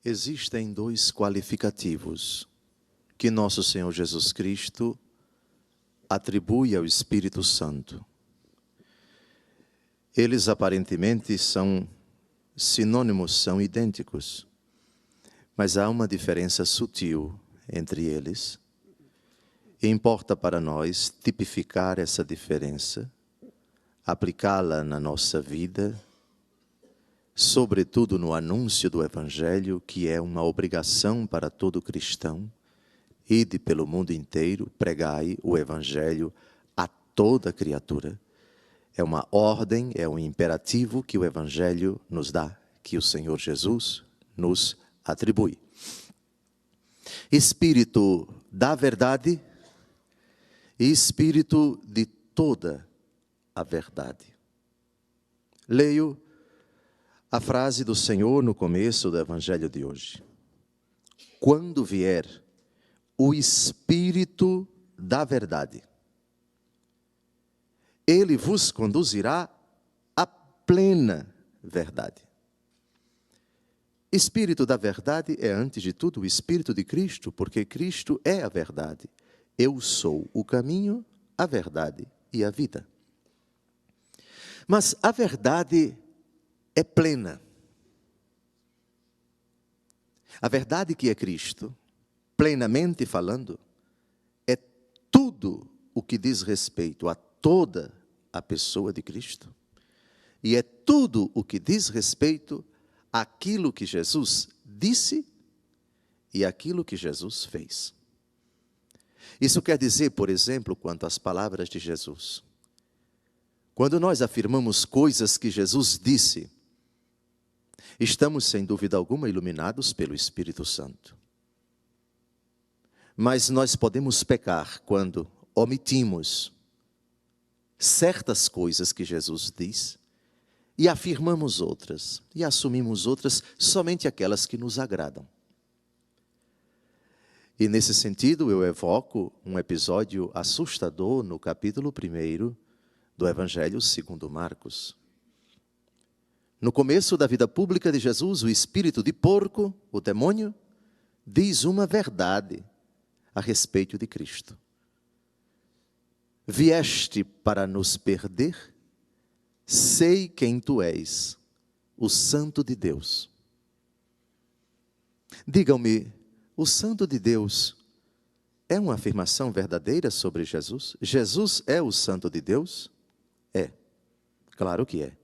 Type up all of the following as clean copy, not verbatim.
Existem dois qualificativos que nosso Senhor Jesus Cristo atribui ao Espírito Santo. Eles aparentemente são sinônimos, são idênticos, mas há uma diferença sutil entre eles. E importa para nós tipificar essa diferença, aplicá-la na nossa vida, sobretudo no anúncio do Evangelho, que é uma obrigação para todo cristão. Ide pelo mundo inteiro, pregai o Evangelho a toda criatura. É uma ordem, é um imperativo que o Evangelho nos dá, que o Senhor Jesus nos atribui. Espírito da verdade e Espírito de toda a verdade. Leio a frase do Senhor no começo do Evangelho de hoje. Quando vier o Espírito da verdade, Ele vos conduzirá à plena verdade. Espírito da verdade é, antes de tudo, o Espírito de Cristo, porque Cristo é a verdade. Eu sou o caminho, a verdade e a vida. Mas a verdade é plena. A verdade que é Cristo, plenamente falando, é tudo o que diz respeito a toda a pessoa de Cristo. E é tudo o que diz respeito àquilo que Jesus disse e àquilo que Jesus fez. Isso quer dizer, por exemplo, quanto às palavras de Jesus. Quando nós afirmamos coisas que Jesus disse, estamos, sem dúvida alguma, iluminados pelo Espírito Santo. Mas nós podemos pecar quando omitimos certas coisas que Jesus diz e afirmamos outras, e assumimos outras, somente aquelas que nos agradam. E nesse sentido eu evoco um episódio assustador no capítulo 1 do Evangelho segundo Marcos. No começo da vida pública de Jesus, o espírito de porco, o demônio, diz uma verdade a respeito de Cristo. Vieste para nos perder? Sei quem tu és, o Santo de Deus. Digam-me, o Santo de Deus é uma afirmação verdadeira sobre Jesus? Jesus é o Santo de Deus? É, claro que é.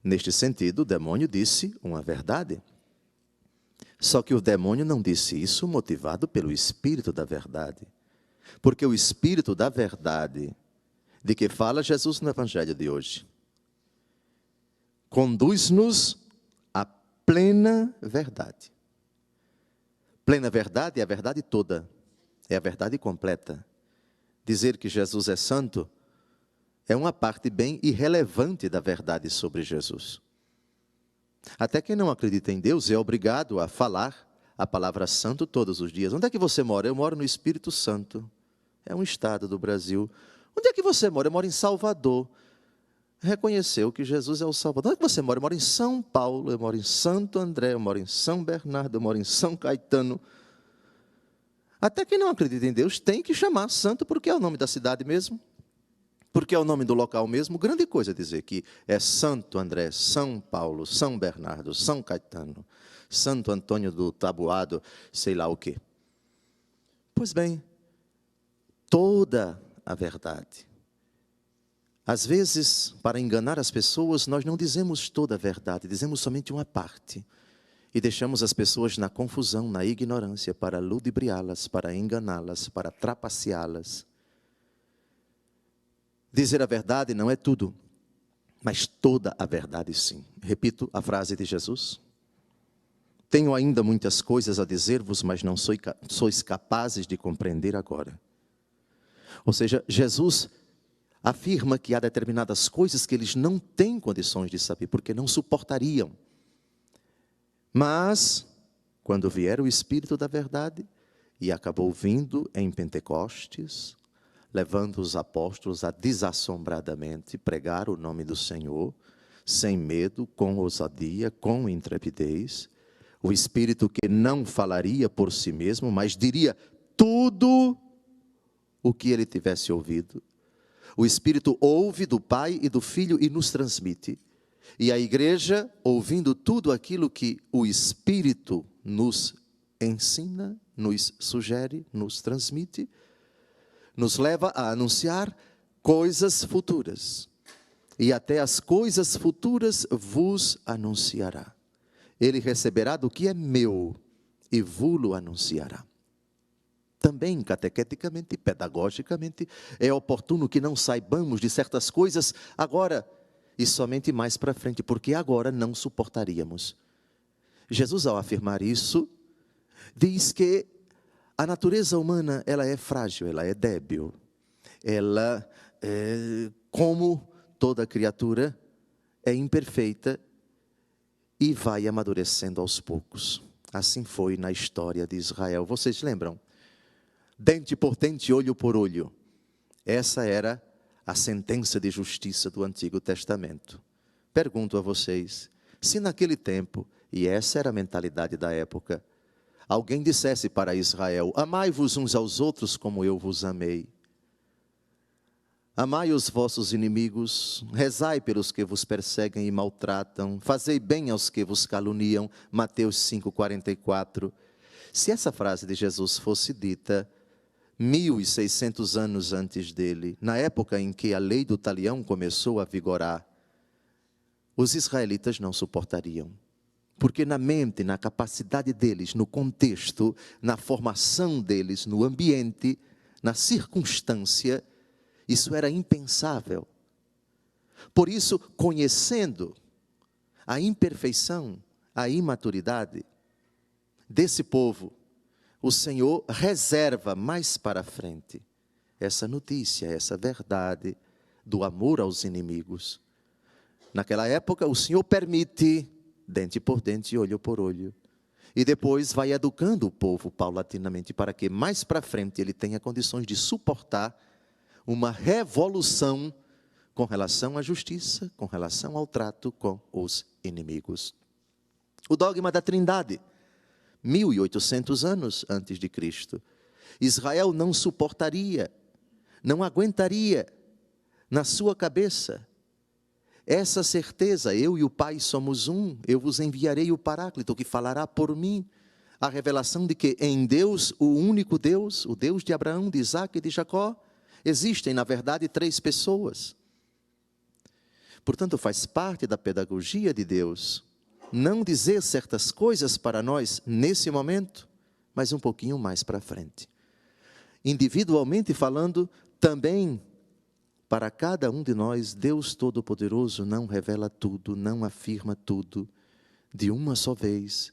Neste sentido, o demônio disse uma verdade. Só que o demônio não disse isso motivado pelo Espírito da verdade. Porque o Espírito da verdade, de que fala Jesus no Evangelho de hoje, conduz-nos à plena verdade. Plena verdade é a verdade toda, é a verdade completa. Dizer que Jesus é santo é uma parte bem irrelevante da verdade sobre Jesus. Até quem não acredita em Deus é obrigado a falar a palavra santo todos os dias. Onde é que você mora? Eu moro no Espírito Santo. É um estado do Brasil. Onde é que você mora? Eu moro em Salvador. Reconheceu que Jesus é o Salvador. Onde é que você mora? Eu moro em São Paulo, eu moro em Santo André, eu moro em São Bernardo, eu moro em São Caetano. Até quem não acredita em Deus tem que chamar santo, porque é o nome da cidade mesmo, porque é o nome do local mesmo. Grande coisa dizer que é Santo André, São Paulo, São Bernardo, São Caetano, Santo Antônio do Taboado, sei lá o quê. Pois bem, toda a verdade. Às vezes, para enganar as pessoas, nós não dizemos toda a verdade, dizemos somente uma parte. E deixamos as pessoas na confusão, na ignorância, para ludibriá-las, para enganá-las, para trapaceá-las. Dizer a verdade não é tudo, mas toda a verdade sim. Repito a frase de Jesus. Tenho ainda muitas coisas a dizer-vos, mas não sois capazes de compreender agora. Ou seja, Jesus afirma que há determinadas coisas que eles não têm condições de saber, porque não suportariam. Mas, quando vier o Espírito da verdade, e acabou vindo em Pentecostes, levando os apóstolos a desassombradamente pregar o nome do Senhor, sem medo, com ousadia, com intrepidez, O Espírito que não falaria por si mesmo, mas diria tudo o que ele tivesse ouvido. O Espírito ouve do Pai e do Filho e nos transmite. E a igreja, ouvindo tudo aquilo que o Espírito nos ensina, nos sugere, nos transmite, nos leva a anunciar coisas futuras. E até as coisas futuras vos anunciará. Ele receberá do que é meu e vos-lo anunciará. Também, catequeticamente, pedagogicamente, é oportuno que não saibamos de certas coisas agora e somente mais para frente, porque agora não suportaríamos. Jesus, ao afirmar isso, diz que a natureza humana, ela é frágil, ela é débil. Ela, como toda criatura, é imperfeita e vai amadurecendo aos poucos. Assim foi na história de Israel. Vocês lembram? Dente por dente, olho por olho. Essa era a sentença de justiça do Antigo Testamento. Pergunto a vocês, se naquele tempo, e essa era a mentalidade da época, alguém dissesse para Israel: amai-vos uns aos outros como eu vos amei. Amai os vossos inimigos, rezai pelos que vos perseguem e maltratam, fazei bem aos que vos caluniam. Mateus 5,44. Se essa frase de Jesus fosse dita 1.600 anos antes dele, na época em que a lei do talião começou a vigorar, os israelitas não suportariam. Porque na mente, na capacidade deles, no contexto, na formação deles, no ambiente, na circunstância, isso era impensável. Por isso, conhecendo a imperfeição, a imaturidade desse povo, o Senhor reserva mais para frente essa notícia, essa verdade do amor aos inimigos. Naquela época, o Senhor permite dente por dente, olho por olho. E depois vai educando o povo paulatinamente para que mais para frente ele tenha condições de suportar uma revolução com relação à justiça, com relação ao trato com os inimigos. O dogma da Trindade, 1.800 anos antes de Cristo. Israel não suportaria, não aguentaria na sua cabeça essa certeza: eu e o Pai somos um, eu vos enviarei o Paráclito que falará por mim. A revelação de que em Deus, o único Deus, o Deus de Abraão, de Isaque e de Jacó, existem, na verdade, 3 pessoas. Portanto, faz parte da pedagogia de Deus não dizer certas coisas para nós nesse momento, mas um pouquinho mais para frente. Individualmente falando, também para cada um de nós, Deus Todo-Poderoso não revela tudo, não afirma tudo de uma só vez,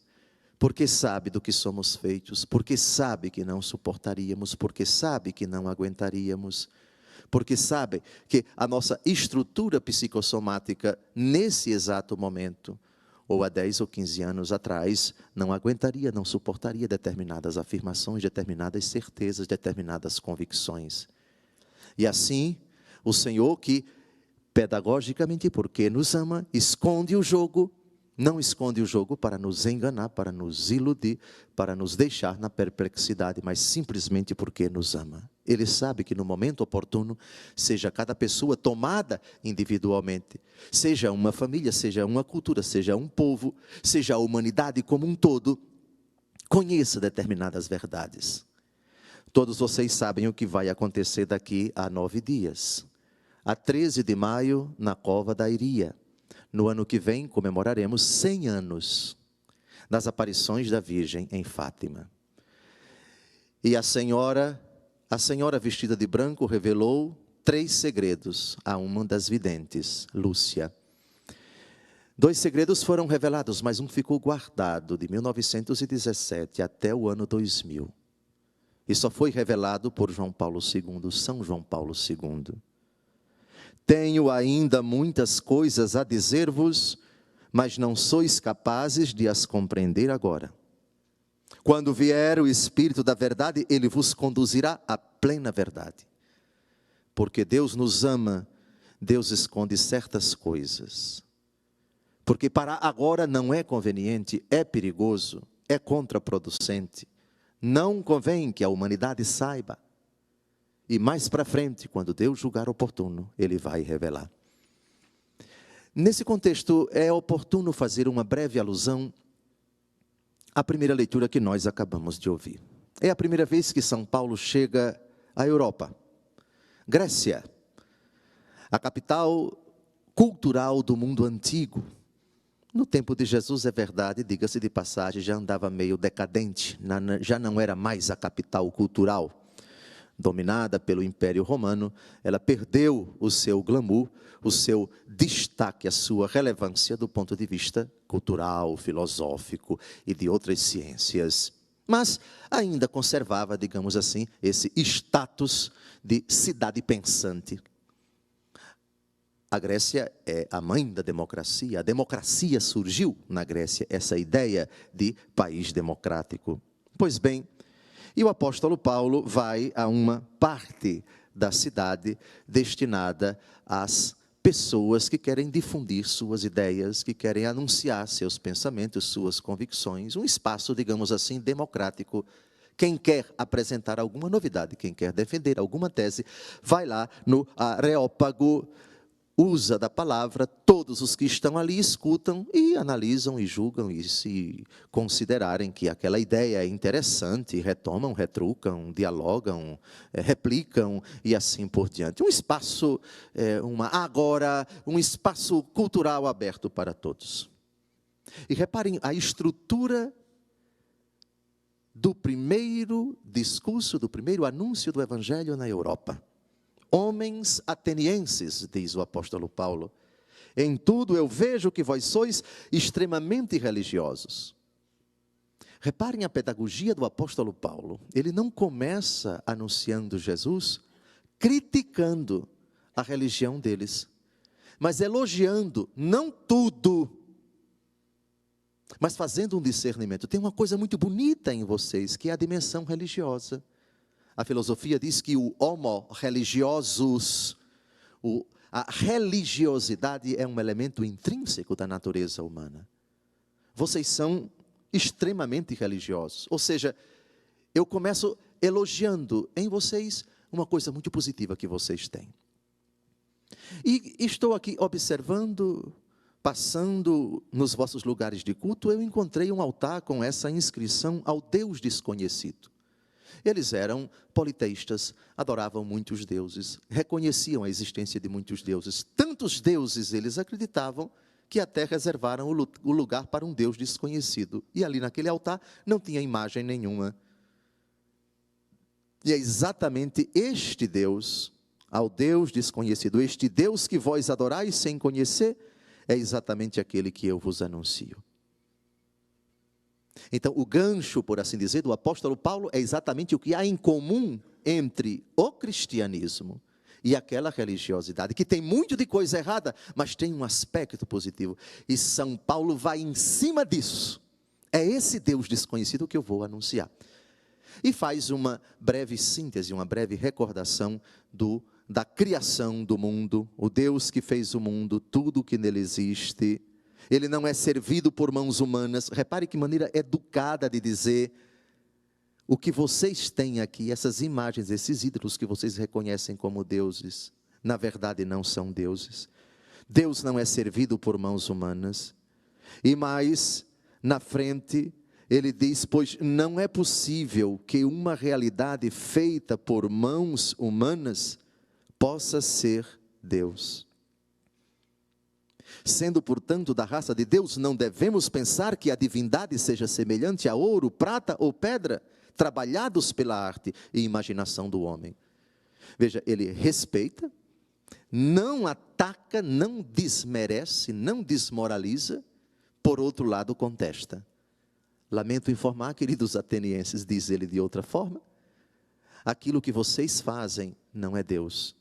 porque sabe do que somos feitos, porque sabe que não suportaríamos, porque sabe que não aguentaríamos, porque sabe que a nossa estrutura psicossomática, nesse exato momento, ou há 10 ou 15 anos atrás, não aguentaria, não suportaria determinadas afirmações, determinadas certezas, determinadas convicções. E assim, o Senhor, que pedagogicamente, porque nos ama, esconde o jogo, não esconde o jogo para nos enganar, para nos iludir, para nos deixar na perplexidade, mas simplesmente porque nos ama. Ele sabe que no momento oportuno, seja cada pessoa tomada individualmente, seja uma família, seja uma cultura, seja um povo, seja a humanidade como um todo, conheça determinadas verdades. Todos vocês sabem o que vai acontecer daqui a 9 dias. A 13 de maio, na Cova da Iria. No ano que vem, comemoraremos 100 anos das aparições da Virgem em Fátima. E a senhora vestida de branco revelou 3 segredos a uma das videntes, Lúcia. 2 segredos foram revelados, mas um ficou guardado de 1917 até o ano 2000. E só foi revelado por João Paulo II, São João Paulo II. Tenho ainda muitas coisas a dizer-vos, mas não sois capazes de as compreender agora. Quando vier o Espírito da verdade, ele vos conduzirá à plena verdade. Porque Deus nos ama, Deus esconde certas coisas. Porque para agora não é conveniente, é perigoso, é contraproducente. Não convém que a humanidade saiba. E mais para frente, quando Deus julgar oportuno, Ele vai revelar. Nesse contexto, é oportuno fazer uma breve alusão à primeira leitura que nós acabamos de ouvir. É a primeira vez que São Paulo chega à Europa. Grécia, a capital cultural do mundo antigo. No tempo de Jesus, é verdade, diga-se de passagem, já andava meio decadente, já não era mais a capital cultural. Dominada pelo Império Romano, ela perdeu o seu glamour, o seu destaque, a sua relevância do ponto de vista cultural, filosófico e de outras ciências. Mas ainda conservava, digamos assim, esse status de cidade pensante. A Grécia é a mãe da democracia. A democracia surgiu na Grécia, essa ideia de país democrático. Pois bem, e o apóstolo Paulo vai a uma parte da cidade destinada às pessoas que querem difundir suas ideias, que querem anunciar seus pensamentos, suas convicções. Um espaço, digamos assim, democrático. Quem quer apresentar alguma novidade, quem quer defender alguma tese, vai lá no Areópago, usa da palavra, todos os que estão ali escutam e analisam e julgam, e se considerarem que aquela ideia é interessante, retomam, retrucam, dialogam, replicam e assim por diante. Um espaço, um espaço cultural aberto para todos. E reparem a estrutura do primeiro discurso, do primeiro anúncio do Evangelho na Europa. Homens atenienses, diz o apóstolo Paulo, em tudo eu vejo que vós sois extremamente religiosos. Reparem a pedagogia do apóstolo Paulo. Ele não começa anunciando Jesus, criticando a religião deles, mas elogiando, não tudo, mas fazendo um discernimento. Tem uma coisa muito bonita em vocês, que é a dimensão religiosa. A filosofia diz que o homo religiosus, a religiosidade é um elemento intrínseco da natureza humana. Vocês são extremamente religiosos. Ou seja, eu começo elogiando em vocês uma coisa muito positiva que vocês têm. E estou aqui observando, passando nos vossos lugares de culto, eu encontrei um altar com essa inscrição ao Deus desconhecido. Eles eram politeístas, adoravam muitos deuses, reconheciam a existência de muitos deuses. Tantos deuses eles acreditavam que até reservaram o lugar para um Deus desconhecido. E ali naquele altar não tinha imagem nenhuma. E é exatamente este Deus, ao Deus desconhecido, este Deus que vós adorais sem conhecer, é exatamente aquele que eu vos anuncio. Então, o gancho, por assim dizer, do apóstolo Paulo é exatamente o que há em comum entre o cristianismo e aquela religiosidade, que tem muito de coisa errada, mas tem um aspecto positivo. E São Paulo vai em cima disso. É esse Deus desconhecido que eu vou anunciar. E faz uma breve síntese, uma breve recordação da criação do mundo, o Deus que fez o mundo, tudo o que nele existe. Ele não é servido por mãos humanas. Repare que maneira educada de dizer: o que vocês têm aqui, essas imagens, esses ídolos que vocês reconhecem como deuses, na verdade não são deuses. Deus não é servido por mãos humanas. E mais, na frente, ele diz: pois não é possível que uma realidade feita por mãos humanas possa ser Deus. Sendo, portanto, da raça de Deus, não devemos pensar que a divindade seja semelhante a ouro, prata ou pedra, trabalhados pela arte e imaginação do homem. Veja, ele respeita, não ataca, não desmerece, não desmoraliza, por outro lado contesta. Lamento informar, queridos atenienses, diz ele de outra forma, aquilo que vocês fazem não é Deus.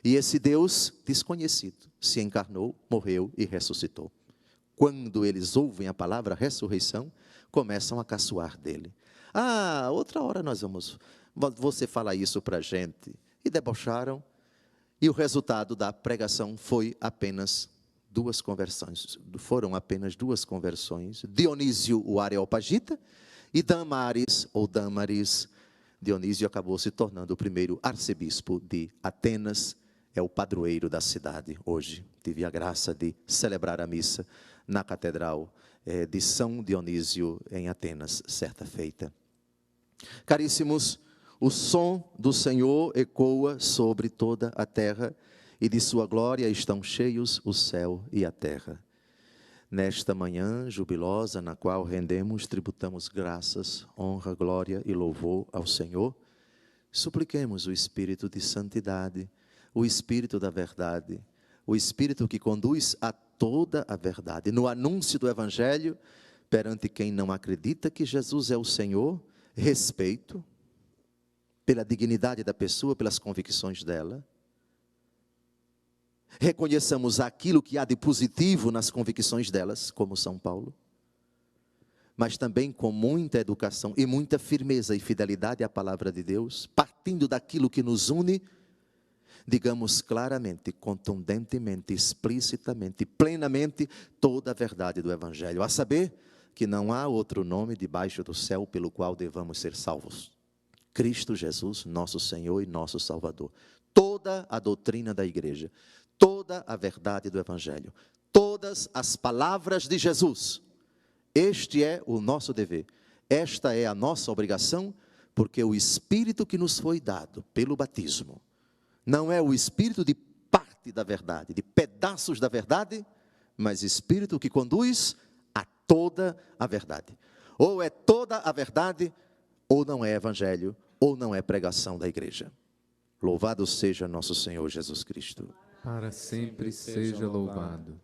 E esse Deus desconhecido se encarnou, morreu e ressuscitou. Quando eles ouvem a palavra ressurreição, começam a caçoar dele. Ah, outra hora você fala isso para a gente. E debocharam, e o resultado da pregação foi apenas 2 conversões. Foram apenas 2 conversões. Dionísio, o Areopagita, e Damaris, ou Damaris. Dionísio acabou se tornando o primeiro arcebispo de Atenas. É o padroeiro da cidade hoje. Tive a graça de celebrar a missa na Catedral de São Dionísio, em Atenas, certa feita. Caríssimos, o som do Senhor ecoa sobre toda a terra, e de sua glória estão cheios o céu e a terra. Nesta manhã jubilosa, na qual tributamos graças, honra, glória e louvor ao Senhor, supliquemos o Espírito de santidade, o Espírito da verdade, o Espírito que conduz a toda a verdade, no anúncio do Evangelho, perante quem não acredita que Jesus é o Senhor, respeito pela dignidade da pessoa, pelas convicções dela. Reconheçamos aquilo que há de positivo nas convicções delas, como São Paulo, mas também com muita educação e muita firmeza e fidelidade à palavra de Deus, partindo daquilo que nos une, digamos claramente, contundentemente, explicitamente, plenamente, toda a verdade do Evangelho, a saber que não há outro nome debaixo do céu pelo qual devamos ser salvos. Cristo Jesus, nosso Senhor e nosso Salvador. Toda a doutrina da igreja, toda a verdade do Evangelho, todas as palavras de Jesus. Este é o nosso dever, esta é a nossa obrigação, porque o Espírito que nos foi dado pelo batismo, não é o Espírito de parte da verdade, de pedaços da verdade, mas Espírito que conduz a toda a verdade. Ou é toda a verdade, ou não é Evangelho, ou não é pregação da igreja. Louvado seja nosso Senhor Jesus Cristo. Para sempre seja louvado.